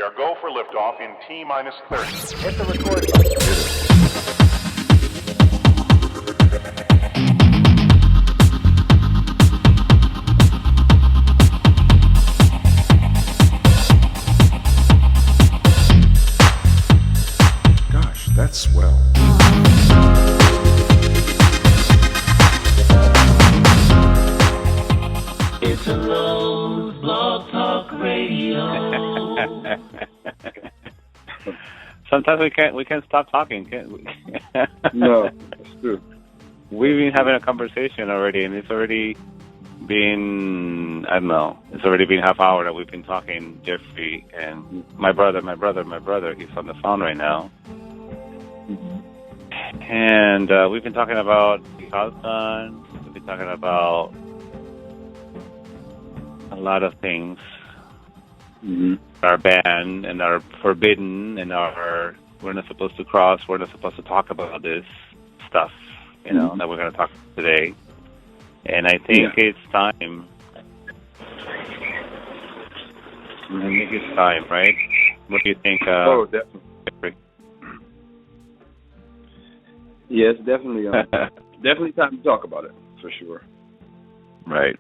We are go for liftoff in T-minus 30. Hit the record button. Gosh, that's swell. Italo, Blog Talk Radio. Sometimes we can't stop talking, can't we? No, it's true. We've been having a conversation already, and it's already been, I don't know, it's already been half hour that we've been talking, Jeffrey, and my brother, he's on the phone right now. And we've been talking about the husband, we've been talking about a lot of things. Our ban and our forbidden and our we're not supposed to cross, we're not supposed to talk about this stuff, that we're going to talk today. And I think it's time. I think it's time, right? What do you think? Definitely. Yes, definitely. Definitely time to talk about it, for sure. Right.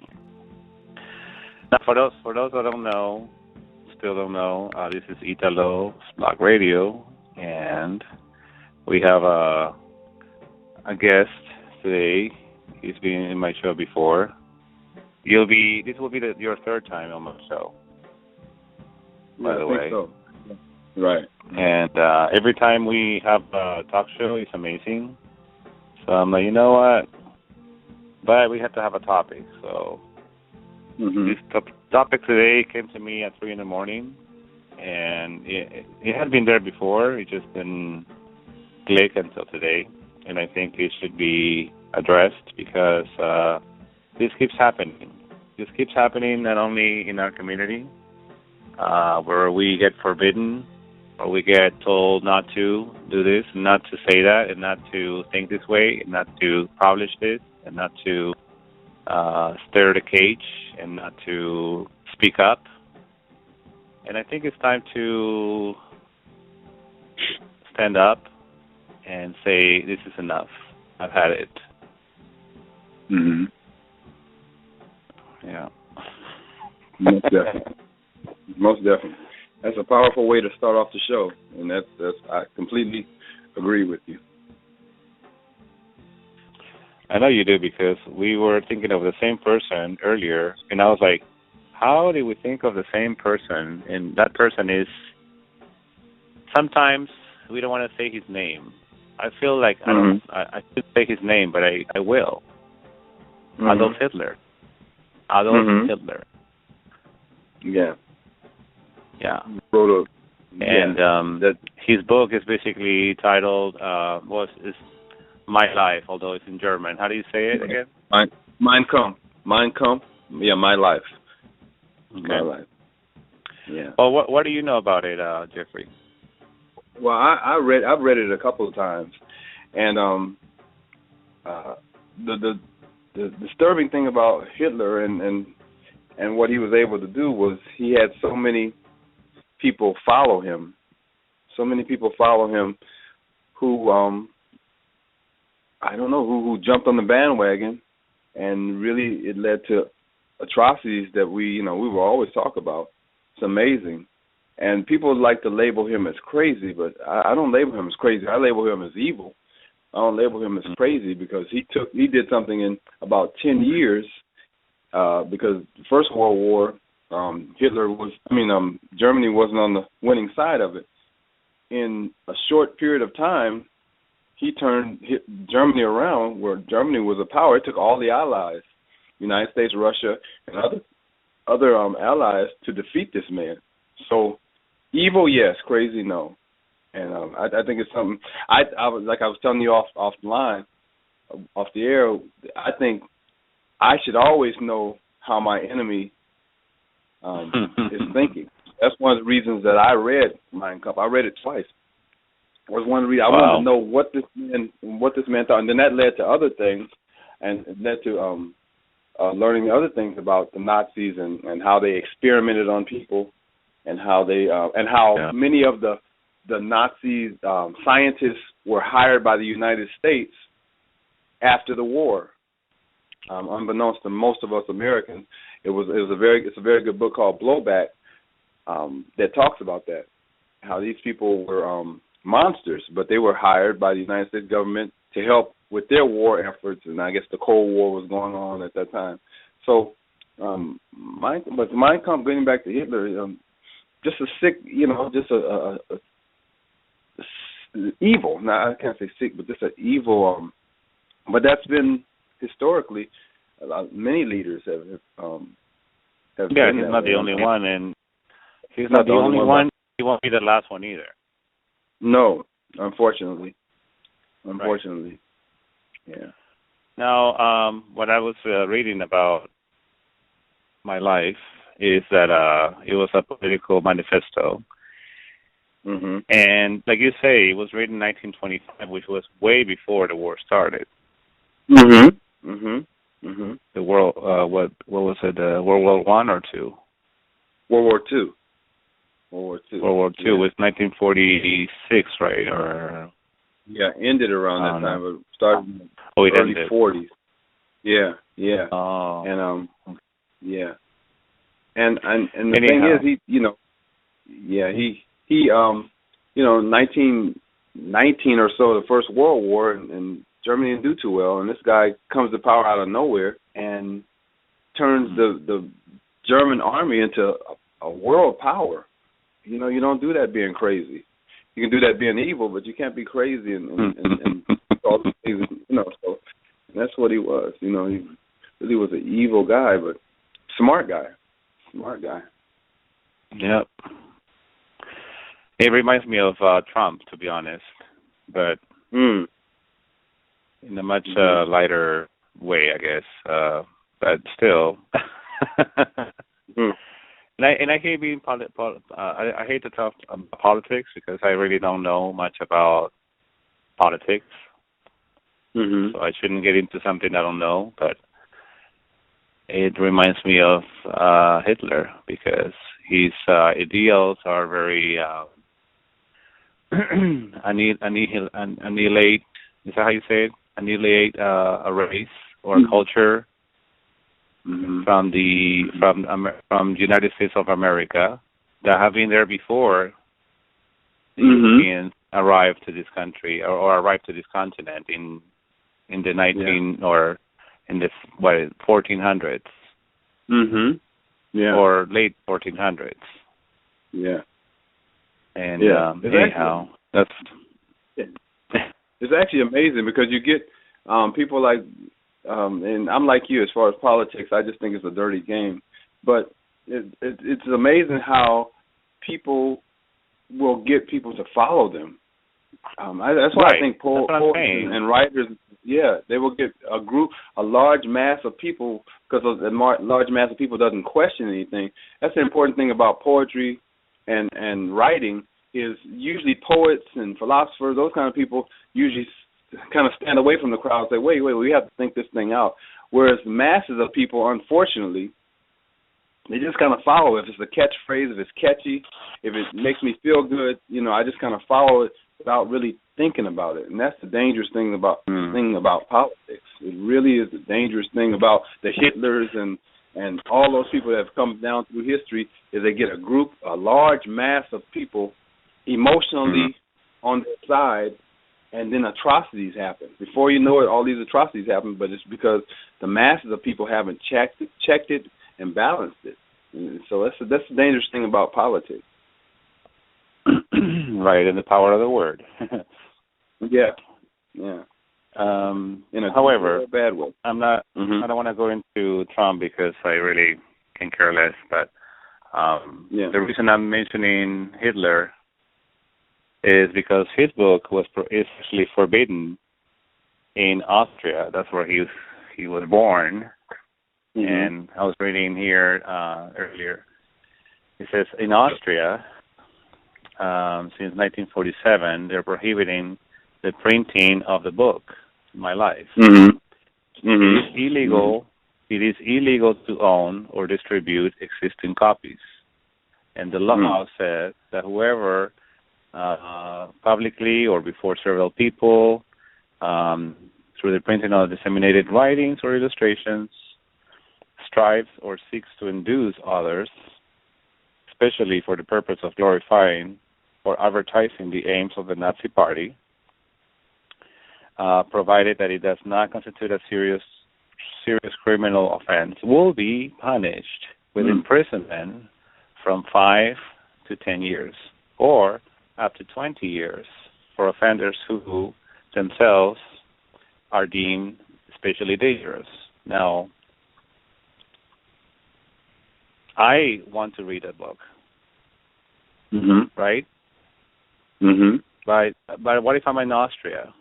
Now, for those that still don't know, this is Italo Blog Radio, and we have a guest today. He's been in my show before. This will be your third time on my show, by the way. So. Right. And every time we have a talk show, it's amazing. So I'm like, you know what? But we have to have a topic. So this topic today came to me at 3 in the morning, and it had been there before. It just didn't click until today. And I think it should be addressed because this keeps happening. This keeps happening not only in our community, where we get forbidden or we get told not to do this, and not to say that, and not to think this way, and not to publish this, and not to stir the cage, and not to speak up. And I think it's time to stand up and say, this is enough. I've had it. Yeah. Most definitely. Most definitely. That's a powerful way to start off the show, and that's I completely agree with you. I know you do, because we were thinking of the same person earlier, and I was like, how did we think of the same person? And that person is, sometimes we don't want to say his name. I feel like I should say his name, but I will. Adolf Hitler. Hitler. Yeah. Yeah. Wrote that his book is basically titled is My Life, although it's in German. How do you say it again? Mein Kampf. Mein Kampf. Yeah, My Life. Okay. My Life. Yeah. Well, what do you know about it, Jeffrey? Well, I've read it a couple of times, and the disturbing thing about Hitler and what he was able to do was he had so many people follow him. So many people follow him who I don't know who jumped on the bandwagon, and really it led to atrocities that we will always talk about. It's amazing. And people like to label him as crazy, but I don't label him as crazy. I label him as evil. I don't label him as crazy because he did something in about 10 years. Because the First World War, Germany wasn't on the winning side of it. In a short period of time, he turned Germany around, where Germany was a power. It took all the allies, United States, Russia, and other allies, to defeat this man. So, evil, yes. Crazy, no. And I think it's something. I was telling you off the line, off the air. I think I should always know how my enemy is thinking. That's one of the reasons that I read Mein Kampf. I read it twice. It was one reason I wanted to know what this man thought, and then that led to other things, and it led to learning other things about the Nazis and how they experimented on people, and how they many of the Nazi scientists were hired by the United States after the war. Unbeknownst to most of us Americans, it's a very good book called Blowback that talks about that, how these people were monsters, but they were hired by the United States government to help with their war efforts, and I guess the Cold War was going on at that time. So, Mein Kampf, getting back to Hitler, just a sick, just a evil. Now I can't say sick, but just an evil. But that's been historically, many leaders have. Yeah, he's not the only one, and he's not the only one. He won't be the last one either. No, unfortunately. Right. Yeah. Now, what I was reading about my life is that it was a political manifesto. Mm-hmm. And like you say, it was written in 1925, which was way before the war started. Mm-hmm. Mm-hmm. Mm-hmm. The world, what was it? World War I or II? World War II. World War II was 1946, right? Or ended around that time, but started in the early 40s. Yeah. Oh. And yeah. And the thing is, he 1919 or so, the First World War, and Germany didn't do too well, and this guy comes to power out of nowhere and turns the German army into a world power. You don't do that being crazy. You can do that being evil, but you can't be crazy and all these things. So that's what he was. He really was an evil guy, but smart guy. Yep. It reminds me of Trump, to be honest, but in a much lighter way, I guess. But still. And I hate being I hate to talk about politics because I really don't know much about politics. Mm-hmm. So I shouldn't get into something I don't know. But it reminds me of Hitler because his ideals are very annihilate. Is that how you say it? Annihilate a race or a culture. Mm-hmm. From the United States of America that have been there before the Europeans arrived to this country or arrived to this continent in the or in the 1400s. Mm-hmm. Yeah. Or late 1400s. Yeah. And anyhow, that's it's actually amazing because you get people like. And I'm like you as far as politics. I just think it's a dirty game. But it's amazing how people will get people to follow them. That's why I think poets and writers, they will get a large mass of people, because a large mass of people doesn't question anything. That's the important thing about poetry and writing is usually poets and philosophers, those kind of people usually kind of stand away from the crowd and say, wait, we have to think this thing out. Whereas masses of people, unfortunately, they just kind of follow. If it's a catchphrase, if it's catchy, if it makes me feel good, I just kind of follow it without really thinking about it. And that's the dangerous thing about politics. It really is the dangerous thing about the Hitlers and all those people that have come down through history is they get a large mass of people emotionally on their side, and then atrocities happen. Before you know it, all these atrocities happen, but it's because the masses of people haven't checked it, and balanced it. And so that's the dangerous thing about politics. Right, and the power of the word. Yeah. However, bad way. I'm not. I don't want to go into Trump because I really can care less. But the reason I'm mentioning Hitler is because his book is actually forbidden in Austria. That's where he was born. And I was reading here earlier. It says in Austria, since 1947, they're prohibiting the printing of the book, My Life. It is illegal. It is illegal to own or distribute existing copies. And the law said that whoever publicly or before several people, through the printing of disseminated writings or illustrations, strives or seeks to induce others, especially for the purpose of glorifying or advertising the aims of the Nazi Party, provided that it does not constitute a serious criminal offense, will be punished with imprisonment from 5 to 10 years, or up to 20 years for offenders who themselves are deemed especially dangerous. Now, I want to read a book, right? But what if I'm in Austria?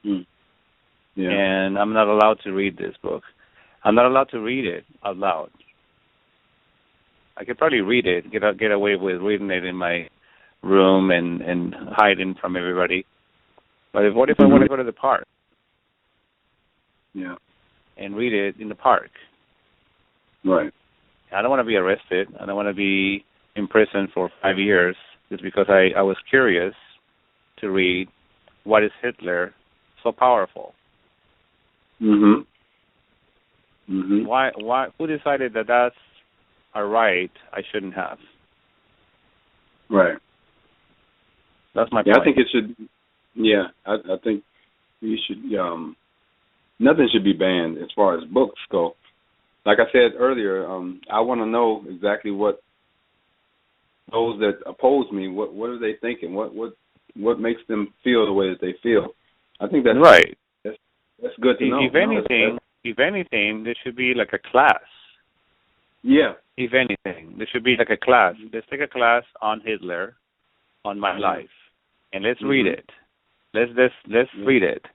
Yeah. And I'm not allowed to read this book. I'm not allowed to read it out loud. I could probably read it, get away with reading it in my room and hiding from everybody. But what if I want to go to the park? Yeah. And read it in the park? Right. I don't want to be arrested. I don't want to be in prison for 5 years just because I was curious to read what is Hitler so powerful. Why? Who decided that that's a right I shouldn't have? Right. That's my Yeah, point. I think it should. Yeah, I think you should. Nothing should be banned as far as books go. Like I said earlier, I want to know exactly what those that oppose me. What are they thinking? What makes them feel the way that they feel? I think that's right. That's good to know. If anything, there should be like a class. Yeah. If anything, there should be like a class. Let's take a class on Hitler, on my life, and let's read it. Let's read it,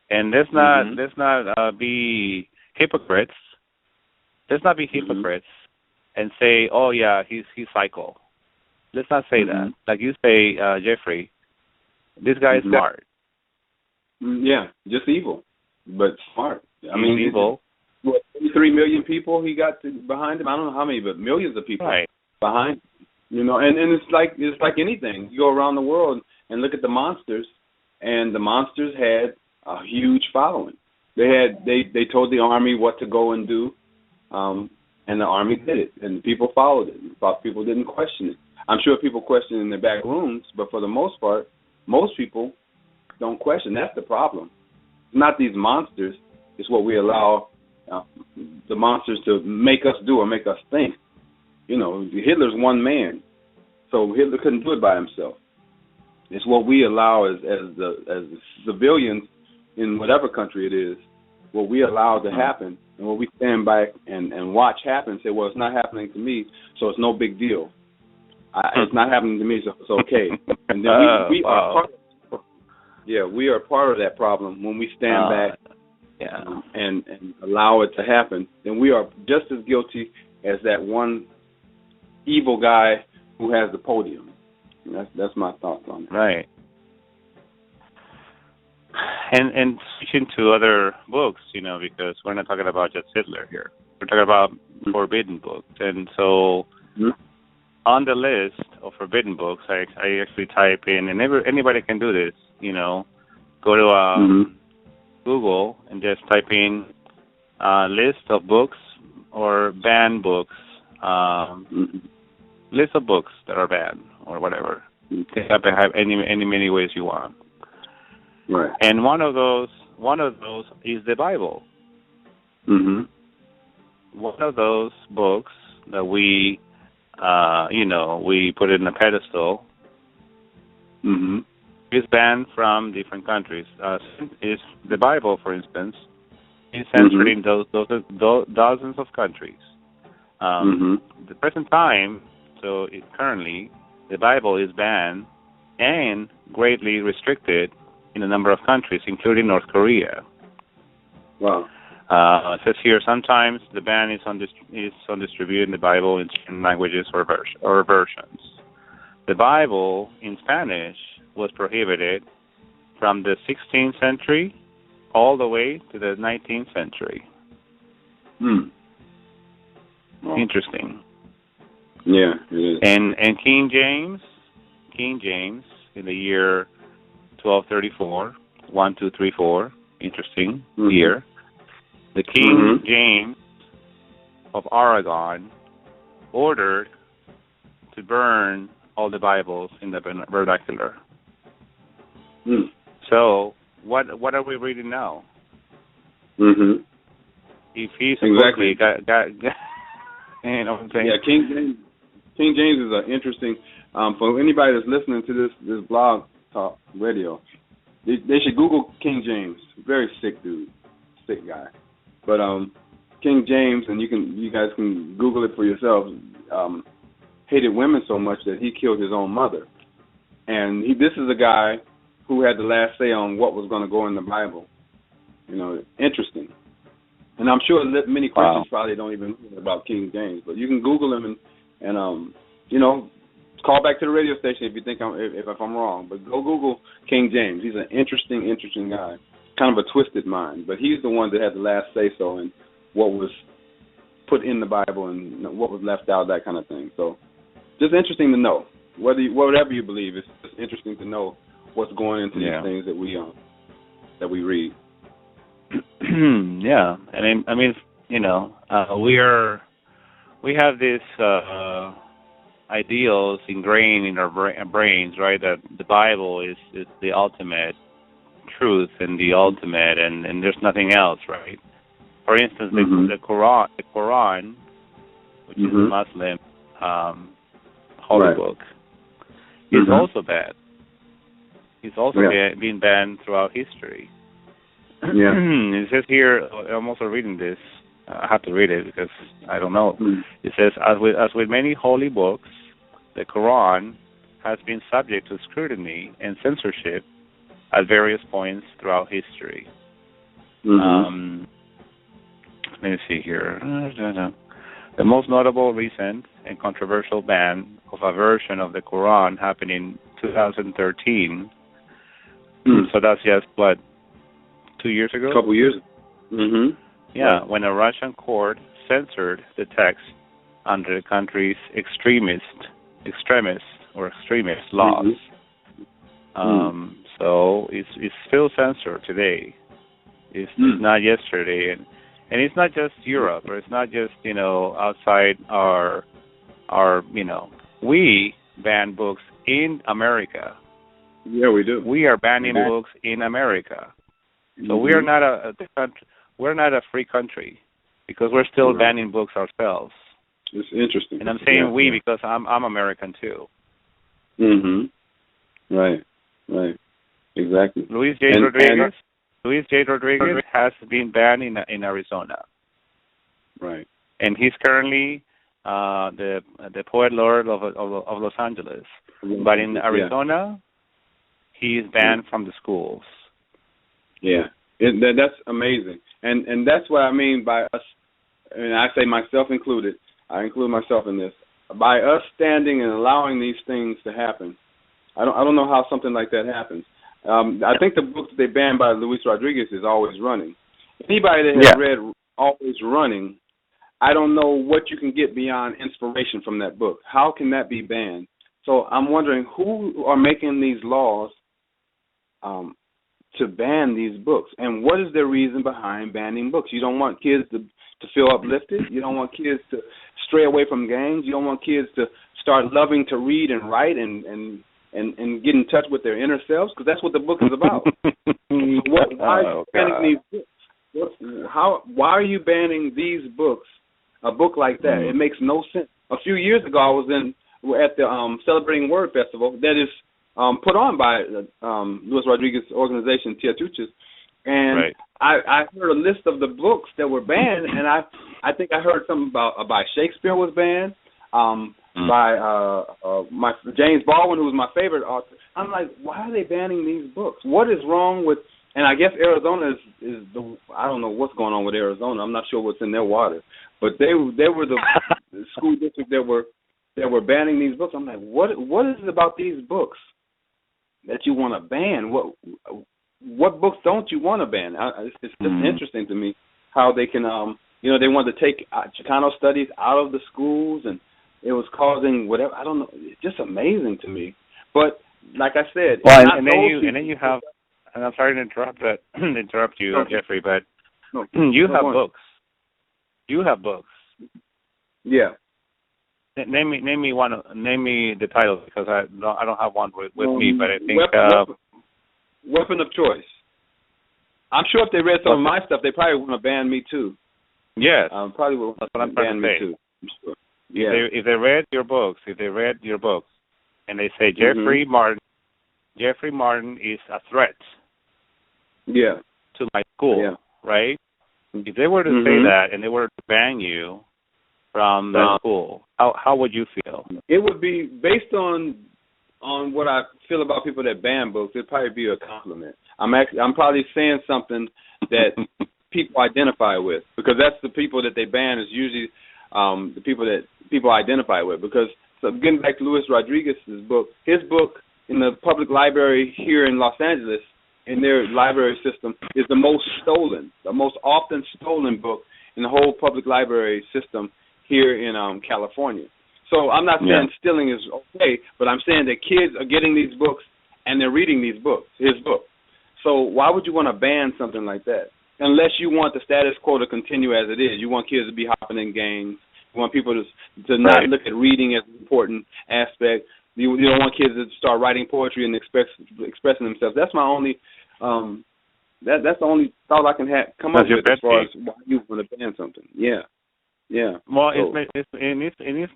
and let's not be hypocrites. Let's not be hypocrites and say, oh yeah, he's psycho. Let's not say that. Like you say, Jeffrey, this guy is smart. Yeah, just evil, but smart. I mean, evil. 3 million people he got behind him. I don't know how many, but millions of people behind him. You know, and it's like anything. You go around the world and look at the monsters, and the monsters had a huge following. They told the army what to go and do, and the army did it, and people followed it. People didn't question it. I'm sure people question in their back rooms, but for the most part, most people don't question. That's the problem. It's not these monsters. It's what we allow the monsters to make us do or make us think. You know, Hitler's one man, so Hitler couldn't do it by himself. It's what we allow as the civilians in whatever country it is, what we allow to happen, and what we stand back and watch happen and say, well, it's not happening to me, so it's no big deal. It's not happening to me, so it's okay. And then we are part of, we are part of that problem when we stand back and allow it to happen. Then we are just as guilty as that one evil guy who has the podium. That's my thoughts on it. Right. And switching to other books, you know, because we're not talking about just Hitler here. We're talking about forbidden books. And so on the list of forbidden books, I actually type in, and anybody can do this, you know, go to Google and just type in list of books or banned books, list of books that are banned or whatever. You can have many ways you want. Right. And one of those is the Bible. One of those books that we, we put it in a pedestal, is banned from different countries. Is the Bible, for instance, is censored in dozens of countries. At the present time, currently, the Bible is banned and greatly restricted in a number of countries, including North Korea. Wow. It says here, sometimes the ban is on distributing the Bible in certain languages or versions. The Bible in Spanish was prohibited from the 16th century all the way to the 19th century. Oh. Interesting. Yeah, it is. And King James in the year 1234, 1234, interesting year. The King James of Aragon ordered to burn all the Bibles in the vernacular. So what are we reading now? If he's exactly got you know what I'm saying? Yeah, King James is an interesting. For anybody that's listening to this blog talk radio, they should Google King James. Very sick dude, sick guy. But King James, and you guys can Google it for yourselves. Hated women so much that he killed his own mother. And this is a guy who had the last say on what was going to go in the Bible. You know, interesting. And I'm sure that many Christians probably don't even know about King James, but you can Google him and you know, call back to the radio station if you think if I'm wrong. But go Google King James. He's an interesting guy, kind of a twisted mind. But he's the one that had the last say so in what was put in the Bible and what was left out, that kind of thing. So just interesting to know. Whatever you believe, it's just interesting to know what's going into these things that we read. Yeah, and I mean, you know, we have this ideals ingrained in our brains, right? That the Bible is the ultimate truth and the ultimate, and there's nothing else, right? For instance, the Quran, which is a Muslim holy book, is also bad. It's also been banned throughout history. Yeah. It says here, I'm also reading this. I have to read it because I don't know. It says, as with many holy books, the Quran has been subject to scrutiny and censorship at various points throughout history. Let me see here. The most notable recent and controversial ban of a version of the Quran happened in 2013. So that's just, 2 years ago? A couple years. Yeah, when a Russian court censored the text under the country's extremist laws. So it's still censored today. It's not yesterday, and it's not just Europe, or it's not just, you know, outside our you know, we ban books in America. Yeah, we do. We are banning books in America. So we are not we're not a free country because we're still banning books ourselves. It's interesting. And I'm saying we because I'm American too. Right. Exactly. Luis J. Rodriguez has been banned in Arizona. Right. And he's currently the poet laureate of Los Angeles. But in Arizona, he is banned from the schools. Yeah, that's amazing, and that's what I mean by us. And I say myself included. I include myself in this. By us standing and allowing these things to happen, I don't know how something like that happens. I think the book that they banned by Luis Rodriguez is Always Running. Anybody that has read Always Running, I don't know what you can get beyond inspiration from that book. How can that be banned? So I'm wondering who are making these laws to ban these books, and what is the reason behind banning books? You don't want kids to feel uplifted. You don't want kids to stray away from gangs. You don't want kids to start loving to read and write and get in touch with their inner selves, because that's what the book is about. Why are you banning these books? Why are you banning these books? A book like that, it makes no sense. A few years ago, I was at the Celebrating Word Festival that is put on by Luis Rodriguez's organization, Tiatuches, and I heard a list of the books that were banned, and I think I heard something by Shakespeare was banned, by my James Baldwin, who was my favorite author. I'm like, why are they banning these books? What is wrong with? And I guess Arizona is the, I don't know what's going on with Arizona. I'm not sure what's in their water, but they were the school district that were banning these books. I'm like, what is it about these books that you want to ban? What books don't you want to ban? It's just interesting to me how they can, they want to take Chicano studies out of the schools, and it was causing whatever. I don't know. It's just amazing to me. But like I said, well, not and then you have, and I'm sorry to interrupt you, Okay. Jeffrey, but No, you no have point. books. You have books. Yeah. Name me one. Name me the title, because I don't have one with me. But I think weapon of choice. I'm sure if they read some of my stuff, they probably want to ban me too. yes, Probably will that's what I'm ban trying to me say. too. I'm sure. Yeah. If they read your books, and they say Jeffery Martin is a threat Yeah. to my school, right? If they were to say that and they were to ban you from that school, how would you feel? It would be based on what I feel about people that ban books. It'd probably be a compliment. I'm probably saying something that people identify with, because that's the people that they ban is usually the people that people identify with. Because so getting back to Luis Rodriguez's book, his book in the public library here in Los Angeles, in their library system, is the most often stolen book in the whole public library system here in California. So I'm not saying stealing is okay, but I'm saying that kids are getting these books and they're reading these books, his book. So why would you want to ban something like that? Unless you want the status quo to continue as it is. You want kids to be hopping in gangs. You want people to not look at reading as an important aspect. You don't want kids to start writing poetry and expressing themselves. That's my only that's the only thought I can come up with as far as why you want to ban something. Yeah. Well, it's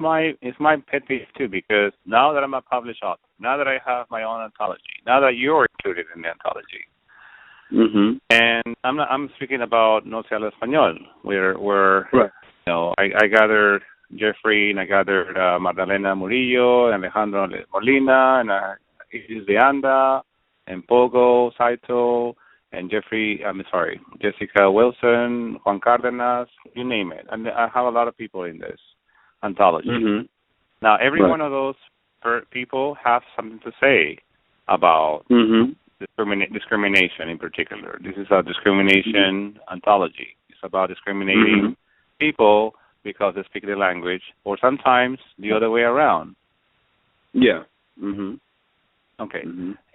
my pet peeve too, because now that I'm a published author, now that I have my own anthology, now that you're included in the anthology, and I'm speaking about No Se Habla Español, where I gathered Jeffrey and I gathered Magdalena Murillo, and Alejandro Molina, and Isis de Anda, and Pogo Saito, and Jessica Wilson, Juan Cardenas, you name it. And I have a lot of people in this anthology. Now, every one of those people have something to say about discrimination in particular. This is a discrimination anthology. It's about discriminating people because they speak the language, or sometimes the other way around. Yeah. Okay.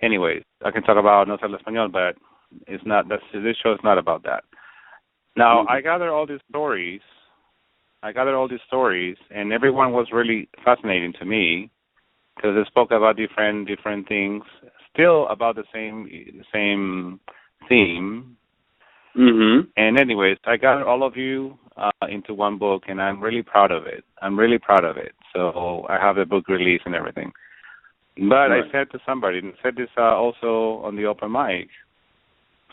Anyways, I can talk about No Se Habla Español, but it's not. This show is not about that. Now, I gathered all these stories, and everyone was really fascinating to me, because they spoke about different things, still about the same theme. And anyways, I got all of you into one book, and I'm really proud of it. So I have the book release and everything. But I said to somebody, and I said this also on the open mic,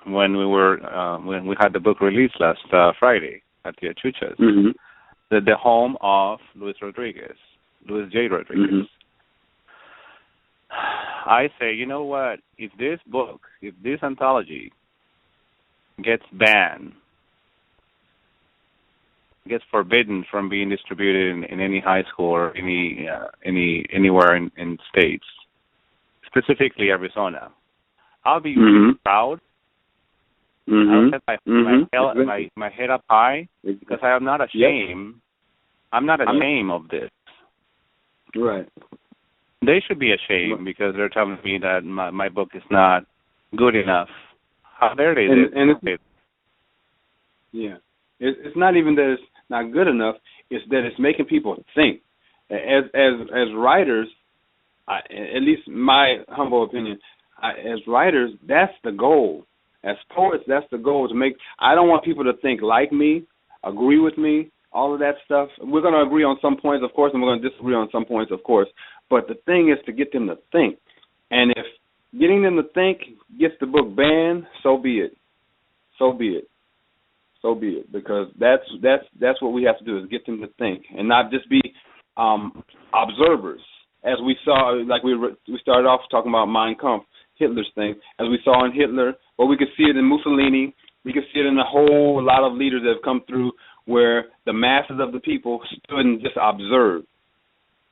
when we had the book release last Friday at the Achuchas, the home of Luis J. Rodriguez. I say, you know what? If this anthology gets banned, gets forbidden from being distributed in any high school or anywhere in states, specifically Arizona, I'll be really proud. I'll set my head up high, because I am not ashamed. I'm not ashamed of this. Right. They should be ashamed, because they're telling me that my book is not good enough. How dare they? It's not even that it's not good enough. It's that it's making people think. As writers, at least my humble opinion, as writers, that's the goal. As poets, that's the goal, to make. I don't want people to think like me, agree with me, all of that stuff. We're going to agree on some points, of course, and we're going to disagree on some points, of course. But the thing is to get them to think. And if getting them to think gets the book banned, so be it. Because that's what we have to do, is get them to think and not just be observers. As we saw, like we started off talking about Mein Kampf, Hitler's thing. As we saw in Hitler, well, we could see it in Mussolini. We could see it in a whole lot of leaders that have come through, where the masses of the people stood and just observed.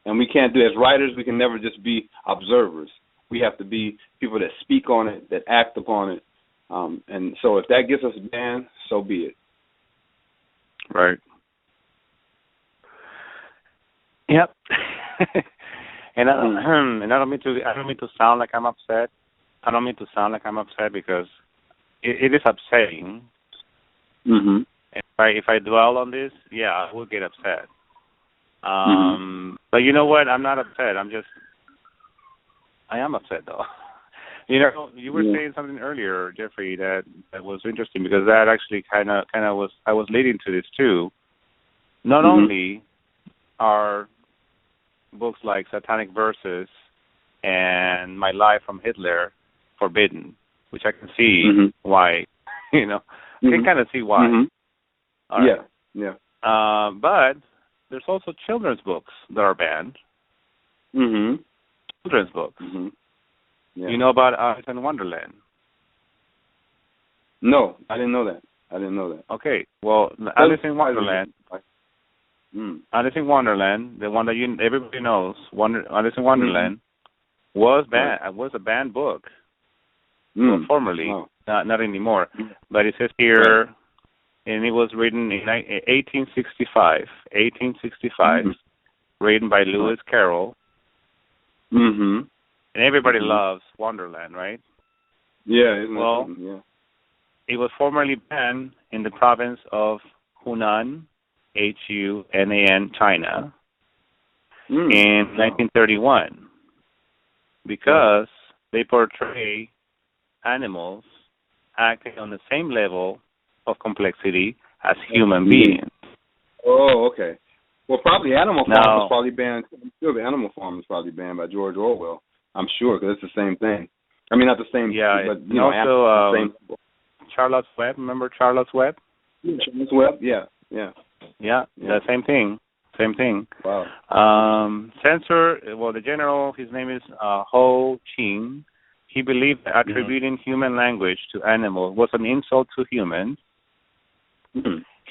And we can't do, as writers, we can never just be observers. We have to be people that speak on it, that act upon it. And so if that gets us banned, so be it. Right. Yep. And I don't mean to sound like I'm upset. I don't mean to sound like I'm upset because it is upsetting. Mhm. If I dwell on this, yeah, I will get upset. But you know what? I'm not upset. I am upset though. You know, you were saying something earlier, Jeffrey, that was interesting because that actually kind of was I was leading to this too. Not only are books like Satanic Verses and My Life from Hitler forbidden, which I can see why. You know, I can kind of see why. All right. Yeah. But there's also children's books that are banned. Children's books. Yeah. You know about Alice in Wonderland? No, I didn't know that. Okay. Well, Alice in Wonderland. Alice in Wonderland, the one that everybody knows, Alice in Wonderland, was banned. Was a banned book. Well, formerly, not anymore. But it says here, and it was written in 1865. 1865, written by Lewis Carroll. And everybody loves Wonderland, right? Yeah. It was formerly banned in the province of Hunan, Hunan, China, in 1931 because they portray animals acting on the same level of complexity as human beings. Oh, okay. Well, probably Animal Farm was probably banned. I'm sure the Animal Farm was probably banned by George Orwell. I'm sure because it's the same thing. I mean, not the same. Yeah, but you know, also the same. Charlotte's Web. Remember Charlotte's Web? Charlotte's Web. Yeah. The same thing. Wow. Censor. Well, the general. His name is Ho Ching. He believed that attributing human language to animals was an insult to humans.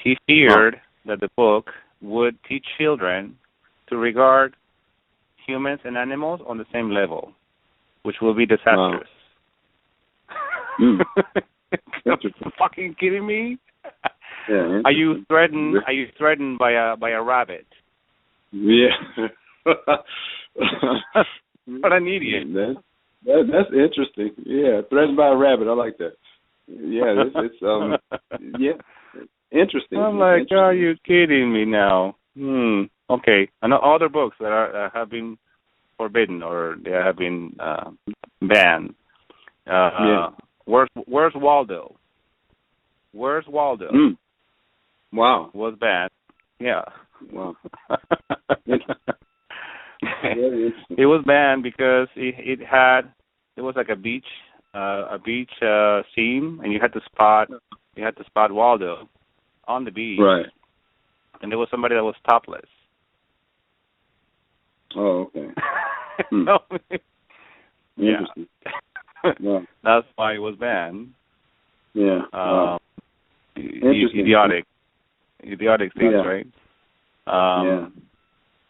He feared that the book would teach children to regard humans and animals on the same level, which will be disastrous. Are you fucking kidding me? Yeah. Are you threatened by a rabbit? Yeah. What an idiot. That's interesting. Yeah, threatened by a rabbit. I like that. Yeah, it's interesting. I'm like, are you kidding me now? Okay. I know other books that have been forbidden or they have been banned. Where's Waldo? Where's Waldo? Wow. Was banned. Yeah. Wow. It was banned because it was like a beach scene, and you had to spot Waldo on the beach, right? And there was somebody that was topless. Oh, okay. Yeah. Wow. That's why it was banned. Yeah. Wow. Idiotic things, yeah. Right?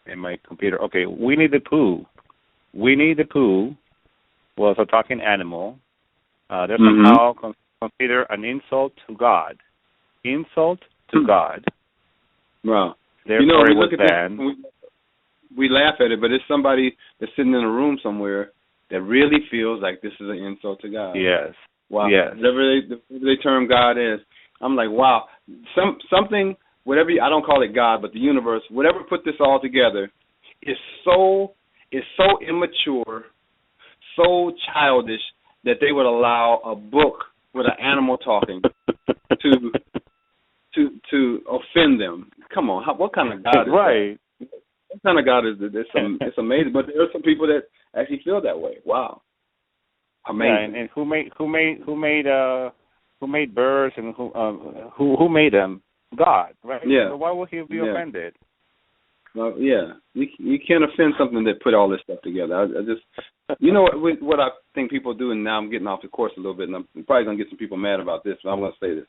In my computer. Okay, Winnie the Pooh. Winnie the Pooh was a talking animal. They're somehow considered an insult to God. Insult to God. Wow. Therefore, we it was look at banned. We laugh at it, but it's somebody that's sitting in a room somewhere that really feels like this is an insult to God. Yes. Wow. Yes. Whatever they term God is, I'm like, wow. Something, whatever, I don't call it God, but the universe, whatever put this all together, is so immature, so childish that they would allow a book with an animal talking to offend them. Come on, what kind of God is right? That? What kind of God is this? It's amazing, but there are some people that actually feel that way. Wow, amazing. Yeah, and who made birds and who made them? God, right? Yeah. So why would he be offended? Well, yeah, you can't offend something that put all this stuff together. I just, what I think people do, and now I'm getting off the course a little bit, and I'm probably gonna get some people mad about this, but I'm gonna say this.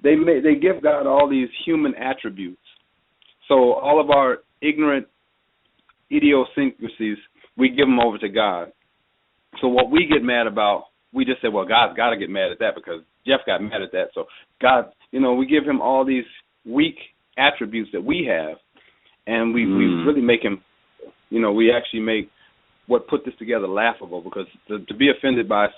They give God all these human attributes. So all of our ignorant idiosyncrasies, we give them over to God. So what we get mad about, we just say, well, God's got to get mad at that because Jeff got mad at that. So God, we give him all these weak attributes that we have, and we really make him, we actually make what put this together laughable, because to be offended by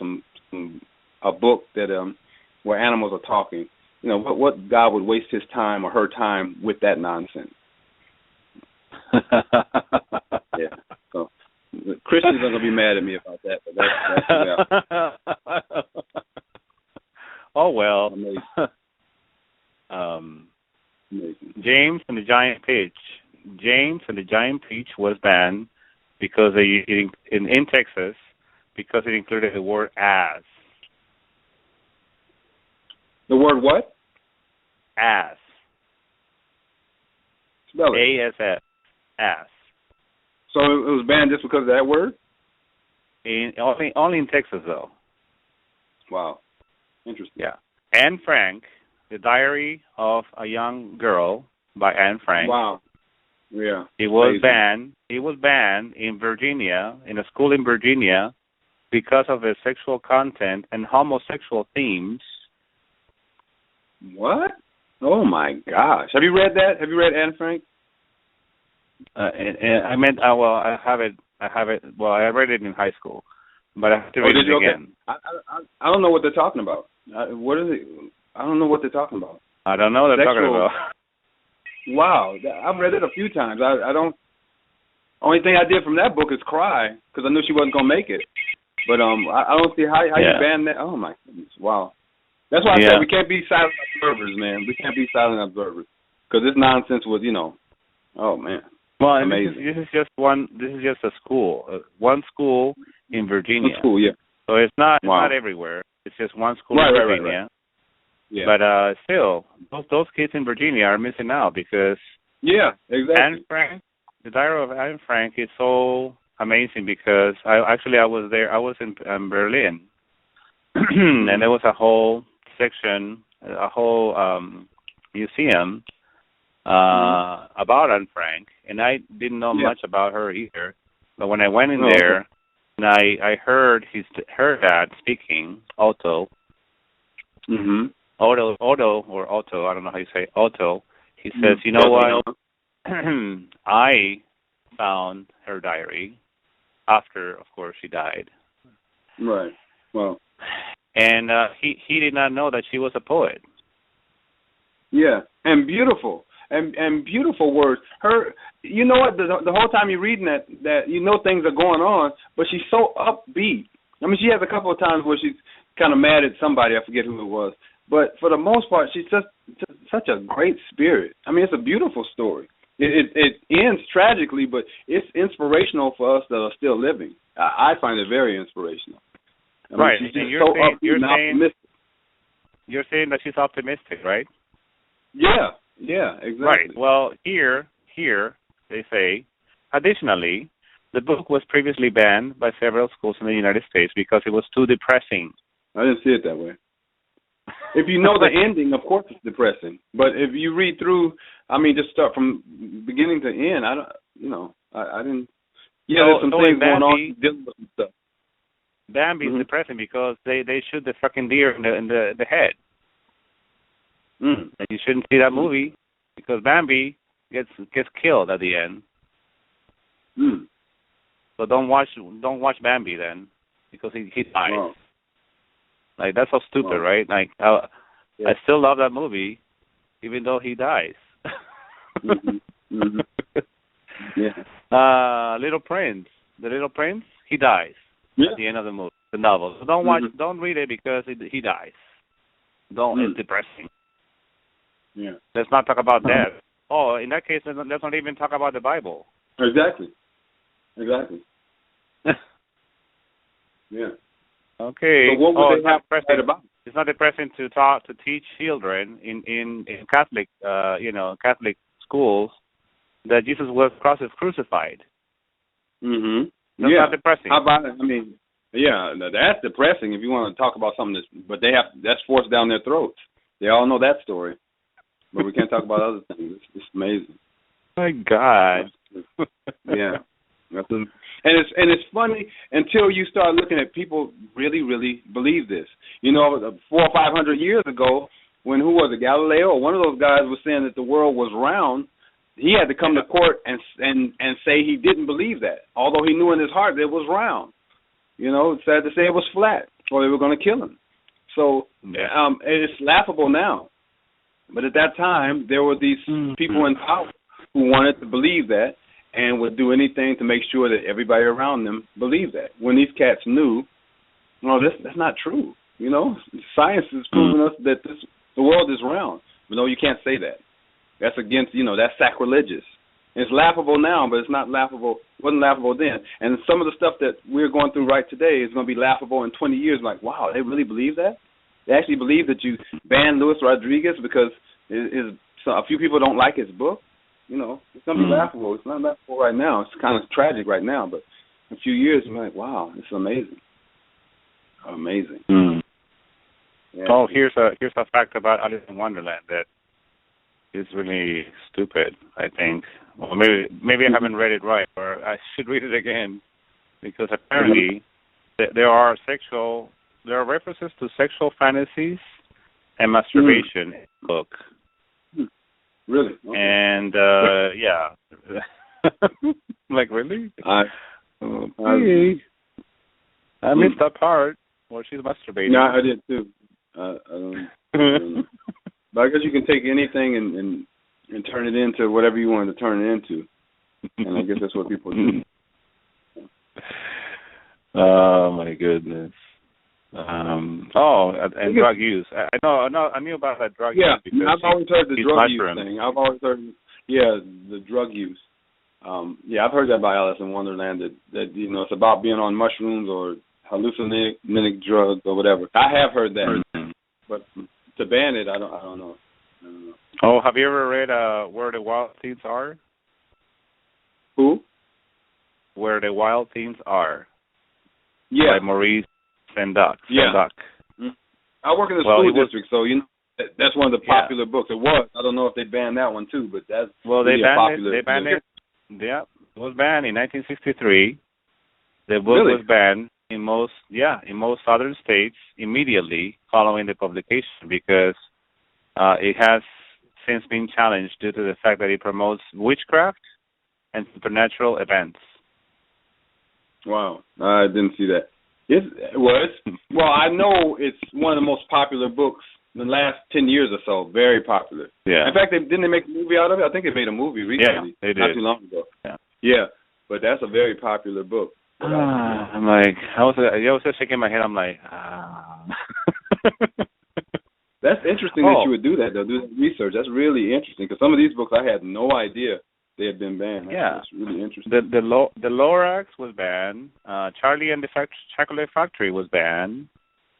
a book that where animals are talking, what God would waste his time or her time with that nonsense? Yeah. So Christians are gonna be mad at me about that, but that's oh well. Amazing. Amazing. James and the Giant Peach was banned because in Texas, because it included the word ass. The word what? Ass. Spell it. A-S-S. Ass. So it was banned just because of that word? Only in Texas, though. Wow. Interesting. Yeah. Anne Frank, The Diary of a Young Girl by Anne Frank. Wow. Yeah. It was amazing. banned. It was banned in Virginia, in a school in Virginia, because of its sexual content and homosexual themes. What? Oh my gosh! Have you read that? Have you read Anne Frank? I meant, well, I have it. Well, I read it in high school, but I have to read it again. Okay. I don't know what they're talking about. What is it? I don't know what they're talking about. I don't know what they're talking about. Wow, I've read it a few times. I don't. Only thing I did from that book is cry, because I knew she wasn't gonna make it. But I don't see how you ban that. Oh my goodness! Wow. That's why I said we can't be silent observers, man. We can't be silent observers, because this nonsense was, oh man. Well, amazing. This is just a school, one school in Virginia. One school, yeah. So it's not everywhere. It's just one school in Virginia. Right. Yeah. But still, those kids in Virginia are missing out, because exactly. Anne Frank, the Diary of Anne Frank, is so amazing, because I was there. I was in Berlin, and there was a whole section, a whole museum about Anne Frank, and I didn't know much about her either. But when I went in there, and I heard her dad speaking, Otto. Mm-hmm. Otto, or Otto, I don't know how you say Otto. He says, you know what? I found her diary after, of course, she died. Right. Well. And he did not know that she was a poet. Yeah, and beautiful. And beautiful words. Her, you know what? The whole time you're reading that things are going on, but she's so upbeat. I mean, she has a couple of times where she's kind of mad at somebody. I forget who it was, but for the most part, she's just such a great spirit. I mean, it's a beautiful story. It ends tragically, but it's inspirational for us that are still living. I find it very inspirational. I mean, right. She's just you're saying that she's optimistic, right? Yeah, exactly. Right. Well, here they say, additionally, the book was previously banned by several schools in the United States because it was too depressing. I didn't see it that way. If you know the ending, of course it's depressing. But if you read through, I mean, just start from beginning to end, I didn't. Yeah, there's some things going on dealing with some stuff. Bambi is depressing because they shoot the fucking deer in the head. And you shouldn't see that movie because Bambi gets killed at the end. So don't watch Bambi then, because he dies. Wow. Like, that's so stupid, right? Like, I still love that movie, even though he dies. Yeah. Little Prince, he dies at the end of the novel. So don't read it because he dies. It's depressing. Yeah. Let's not talk about death. Oh, in that case, let's not even talk about the Bible. Exactly. Yeah. Okay. So what would they have to say about? It's not depressing to teach children in Catholic Catholic schools that Jesus was crucified. Mm-hmm. That's not depressing. How about it? I mean, yeah, that's depressing if you want to talk about something but that's forced down their throats. They all know that story, but we can't talk about other things. It's amazing. My God. Yeah. And it's funny until you start looking at people really, really believe this. 400 or 500 years ago, when who was it, Galileo or one of those guys was saying that the world was round, he had to come to court and say he didn't believe that, although he knew in his heart that it was round. You know, it's sad to say it was flat, or they were going to kill him. So it's laughable now. But at that time, there were these people in power who wanted to believe that and would do anything to make sure that everybody around them believed that. When these cats knew, no, that's not true. You know, science has proven us that the world is round. But no, you can't say that. That's against, that's sacrilegious. And it's laughable now, but it's not laughable. It wasn't laughable then. And some of the stuff that we're going through right today is going to be laughable in 20 years. Like, wow, they really believe that? They actually believe that you banned Luis Rodriguez because a few people don't like his book? It's going to be laughable. It's not laughable right now. It's kind of tragic right now, but in a few years, you're like, wow, it's amazing. Amazing. Yeah. Oh, here's a fact about Alice in Wonderland that is really stupid, I think. Well, maybe I haven't read it right, or I should read it again, because apparently there are references to sexual fantasies and masturbation in the book. Really? Okay. And yeah, like really? I missed that part where she's masturbating. Yeah, I did too. I don't know. But I guess you can take anything and turn it into whatever you want to turn it into, and I guess that's what people do. Oh my goodness. And drug use. I knew about that drug use. Yeah, I've always heard the drug use thing. I've always heard, the drug use. I've heard that by Alice in Wonderland that it's about being on mushrooms or hallucinogenic drugs or whatever. I have heard that, but to ban it, I don't know. Oh, have you ever read Where the Wild Things Are? Who? Where the Wild Things Are. Yeah. By Maurice Sendak. Yeah. I work in the school district, so that's one of the popular books. It was. I don't know if they banned that one too, but that's they banned popular. They banned it. Yeah, it was banned in 1963. The book was banned in most southern states immediately following the publication because it has since been challenged due to the fact that it promotes witchcraft and supernatural events. Wow, I didn't see that. I know it's one of the most popular books in the last 10 years or so. Very popular. Yeah. In fact, didn't they make a movie out of it? I think they made a movie recently. Yeah, they did. Not too long ago. Yeah. But that's a very popular book. I'm like, I was just shaking my head. I'm like, That's interesting that you would do that, though, do that research. That's really interesting because some of these books I had no idea they had been banned. That's really interesting. The Lorax was banned. Charlie and the Chocolate Factory was banned.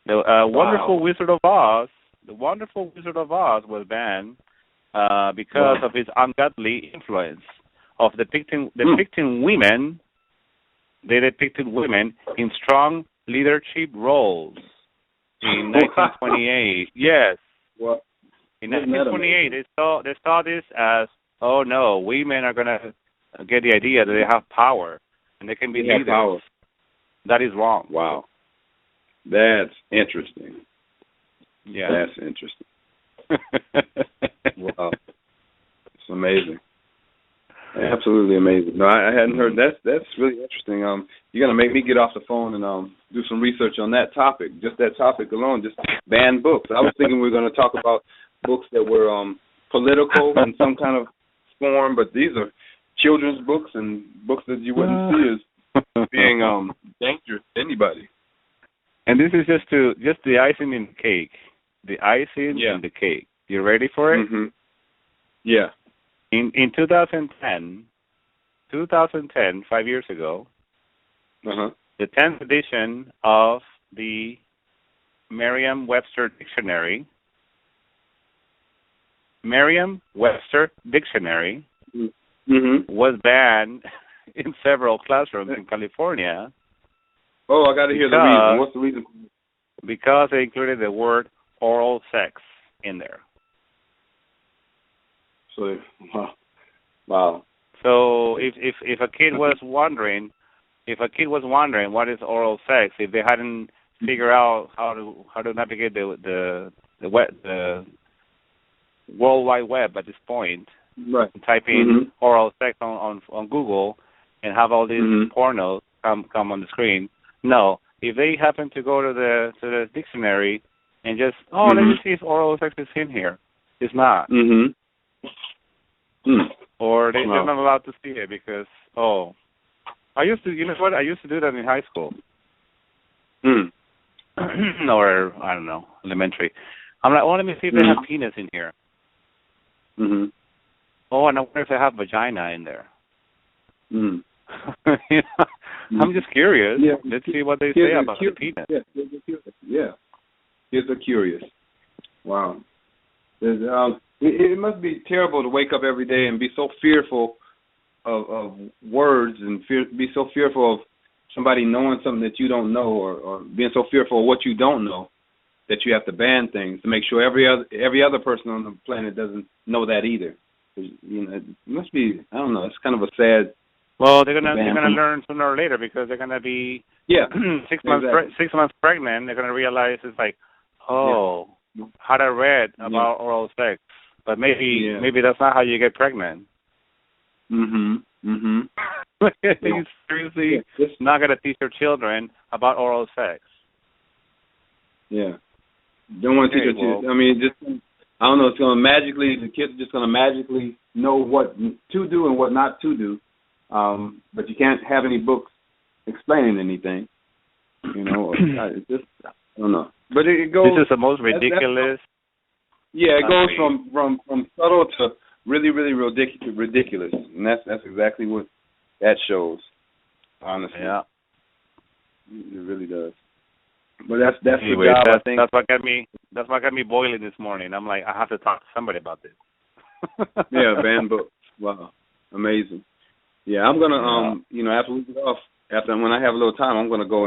The Wonderful Wizard of Oz. The Wonderful Wizard of Oz was banned because of its ungodly influence of depicting women. They depicted women in strong leadership roles in 1928. Yes. What? In 1928, they saw this as, oh no, women are gonna get the idea that they have power and they can be leaders. Power. That is wrong. Wow. That's interesting. Yeah. That's interesting. Wow. It's amazing. Absolutely amazing. No, I hadn't heard. That's really interesting. You're gonna make me get off the phone and do some research on that topic. Just that topic alone, just ban books. I was thinking we were gonna talk about books that were political in some kind of form, but these are children's books and books that you wouldn't see as being dangerous to anybody. And this is just the icing in the cake. The icing in the cake. You ready for it? Mm-hmm. Yeah. In 2010, 5 years ago, the 10th edition of the Merriam-Webster Dictionary was banned in several classrooms in California. Oh, I got to hear the reason. What's the reason? Because they included the word oral sex in there. So, wow. So if a kid was wondering what is oral sex, if they hadn't figured out how to navigate the World Wide Web at this point, Right. type in oral sex on Google and have all these pornos come on the screen. No, if they happen to go to the dictionary and just let me see if oral sex is in here, it's not. Or they're not allowed to see it because I used to do that in high school. Or I don't know, elementary. I'm like, let me see if they have penis in here. And I wonder if they have vagina in there. I'm just curious. Yeah. Let's see what they say about the penis. Yeah, kids are curious. Wow. It must be terrible to wake up every day and be so fearful of words and be so fearful of somebody knowing something that you don't know, or being so fearful of what you don't know that you have to ban things to make sure every other person on the planet doesn't know that either. It must be, I don't know, it's kind of a sad. Well, they're gonna learn sooner or later because they're gonna be 6 months pregnant. They're gonna realize it's like, had I read about oral sex, but maybe that's not how you get pregnant. You seriously not gonna teach your children about oral sex? Yeah, don't want to teach your children. I mean, just I don't know. It's gonna magically, the kids are just gonna magically know what to do and what not to do. But you can't have any books explaining anything. It's just, I don't know. But it goes. This is the most ridiculous. It goes from subtle to really, really ridiculous, and that's exactly what that shows. Honestly, yeah, it really does. But that's anyway, the job. I think that's what got me boiling this morning. I'm like, I have to talk to somebody about this. Banned books. Wow, amazing. Yeah, I'm gonna after we get off, when I have a little time, I'm gonna go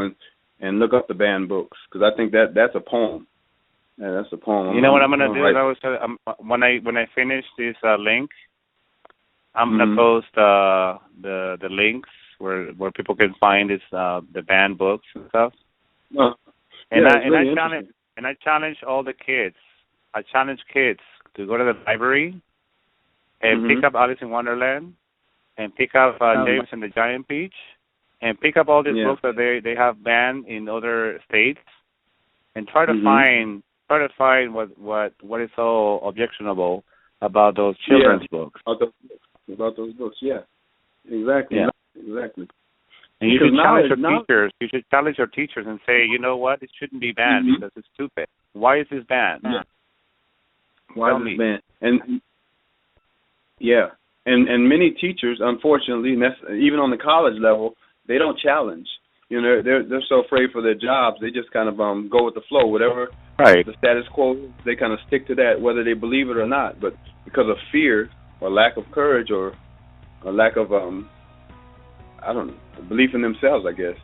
and look up the banned books because I think that's a poem. Yeah, that's a poem. You know what I'm gonna do? When I finish this link, I'm gonna post the links where people can find this the banned books and stuff. I challenge all the kids. I challenge kids to go to the library and pick up Alice in Wonderland and pick up James and the Giant Peach and pick up all these books that they have banned in other states and try to find what is so objectionable about those children's books. About those books, exactly. Yeah. Exactly. And you should challenge your teachers. You should challenge your teachers and say, you know what, it shouldn't be banned because it's stupid. Why is this banned? Yeah. Why is this banned? And many teachers, unfortunately, and that's even on the college level, they don't challenge. They're so afraid for their jobs, they just kind of go with the flow. Whatever the status quo is, they kind of stick to that, whether they believe it or not. But because of fear or lack of courage or lack of belief in themselves, I guess,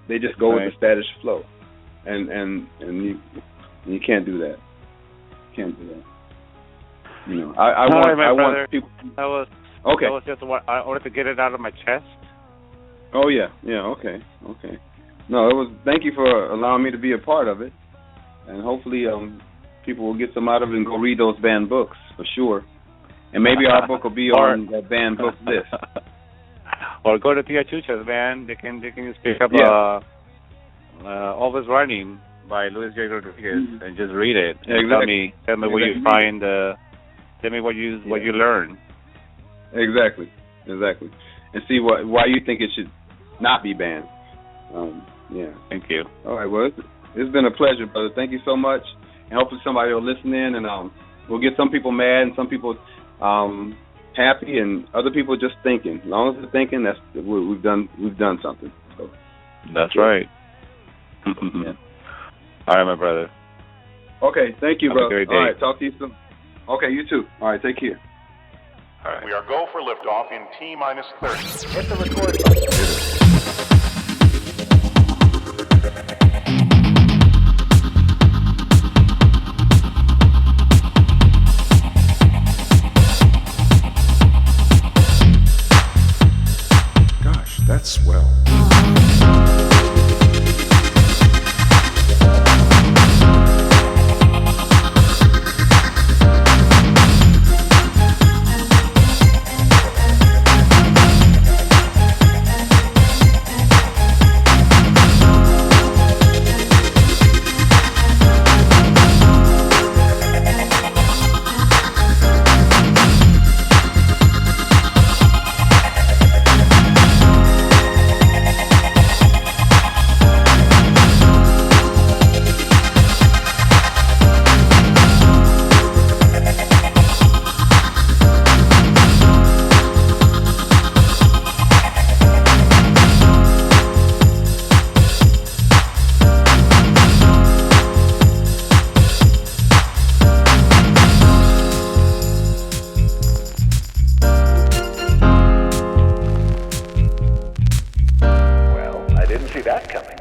they just go with the status flow, and you can't do that. Can't do that. I want people. That was just what I wanted to get it out of my chest. Oh yeah, okay. No, it was. Thank you for allowing me to be a part of it, and hopefully, people will get some out of it and go read those banned books for sure. And maybe our book will be on that banned book list. Or go to Tia Chucha's band. They can just pick up Always Running by Luis J. Rodriguez and just read it. And tell me where you find. Tell me what you learn. Exactly. And see why you think it should not be banned. Thank you. All right. Well, it's been a pleasure, brother. Thank you so much. And hopefully somebody will listen in, and we'll get some people mad and some people happy, and other people just thinking. As long as they're thinking, we've done something. So. That's right. All right, my brother. Okay. Thank you, brother. Have a great day. All right. Talk to you soon. Okay. You too. All right. Take care. All right. We are go for liftoff in T-minus 30. Hit the record button. Gosh, that's swell. that coming.